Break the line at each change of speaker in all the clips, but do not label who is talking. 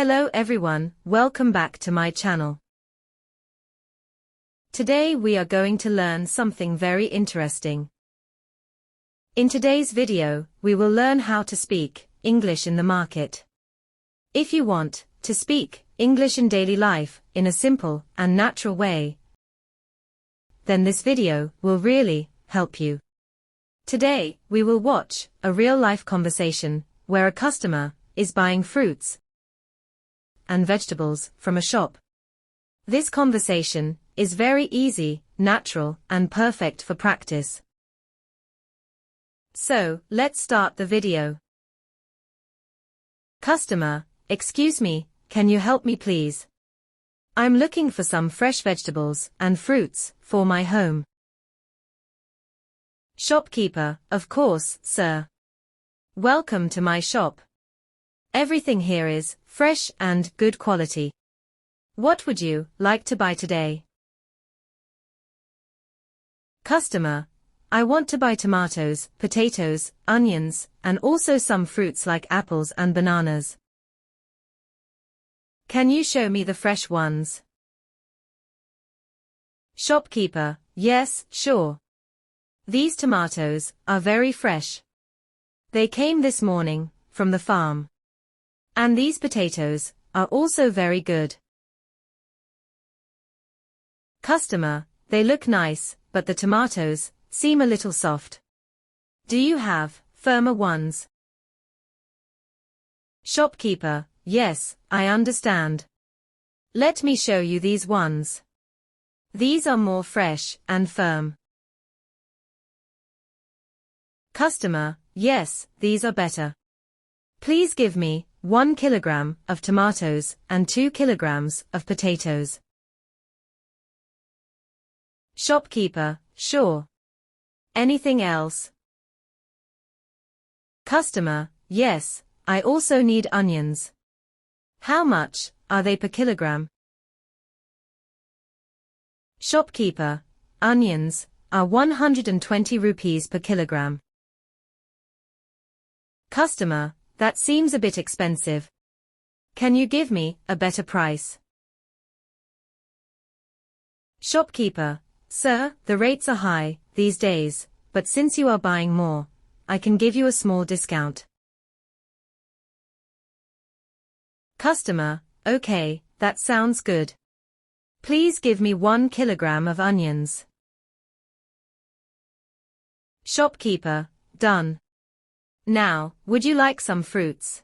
Hello everyone, welcome back to my channel. Today we are going to learn something very interesting. In today's video, we will learn how to speak English in the market. If you want to speak English in daily life in a simple and natural way, then this video will really help you. Today, we will watch a real-life conversation where a customer is buying fruits and vegetables from a shop. This conversation is very easy, natural, and perfect for practice. So, let's start the video. Customer, excuse me, can you help me please? I'm looking for some fresh vegetables and fruits for my home. Shopkeeper, of course, sir. Welcome to my shop. Everything here is fresh and good quality. What would you like to buy today? Customer, I want to buy tomatoes, potatoes, onions, and also some fruits like apples and bananas. Can you show me the fresh ones? Shopkeeper, yes, sure. These tomatoes are very fresh. They came this morning from the farm. And these potatoes are also very good. Customer, they look nice, but the tomatoes seem a little soft. Do you have firmer ones? Shopkeeper, yes, I understand. Let me show you these ones. These are more fresh and firm. Customer, yes, these are better. Please give me 1 kilogram of tomatoes and 2 kilograms of potatoes. Shopkeeper, sure. Anything else? Customer, yes, I also need onions. How much are they per kilogram? Shopkeeper, onions are 120 rupees per kilogram. Customer, that seems a bit expensive. Can you give me a better price? Shopkeeper, sir, the rates are high these days, but since you are buying more, I can give you a small discount. Customer, okay, that sounds good. Please give me 1 kilogram of onions. Shopkeeper, done. Now, would you like some fruits?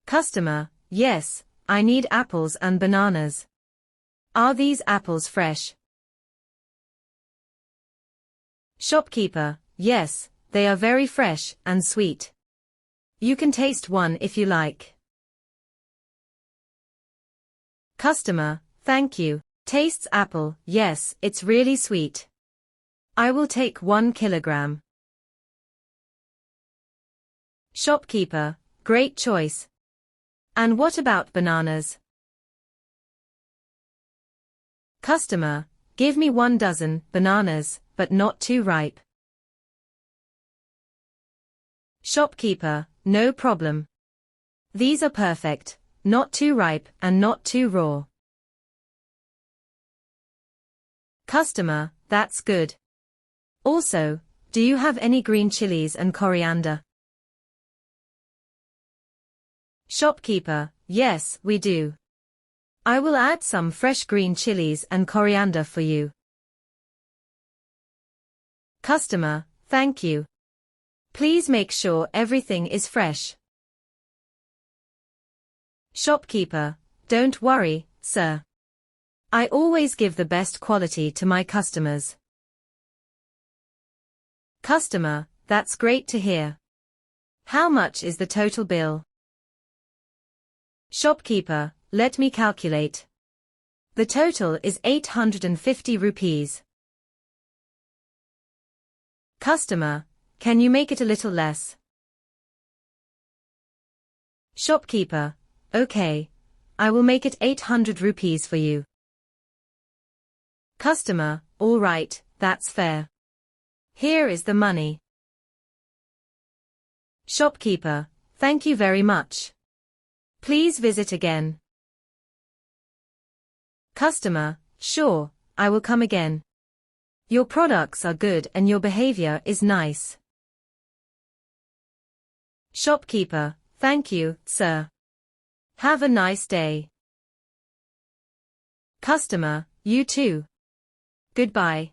Customer, yes, I need apples and bananas. Are these apples fresh? Shopkeeper, yes, they are very fresh and sweet. You can taste one if you like. Customer, thank you. Tastes apple, yes, it's really sweet. I will take 1 kilogram. Shopkeeper, great choice. And what about bananas? Customer, give me 1 dozen bananas, but not too ripe. Shopkeeper, no problem. These are perfect, not too ripe and not too raw. Customer, that's good. Also, do you have any green chilies and coriander? Shopkeeper, yes, we do. I will add some fresh green chilies and coriander for you. Customer, thank you. Please make sure everything is fresh. Shopkeeper, don't worry, sir. I always give the best quality to my customers. Customer, that's great to hear. How much is the total bill? Shopkeeper, let me calculate. The total is 850 rupees. Customer, can you make it a little less? Shopkeeper, okay. I will make it 800 rupees for you. Customer, all right, that's fair. Here is the money. Shopkeeper, thank you very much. Please visit again. Customer, sure, I will come again. Your products are good and your behavior is nice. Shopkeeper, thank you, sir. Have a nice day. Customer, you too. Goodbye.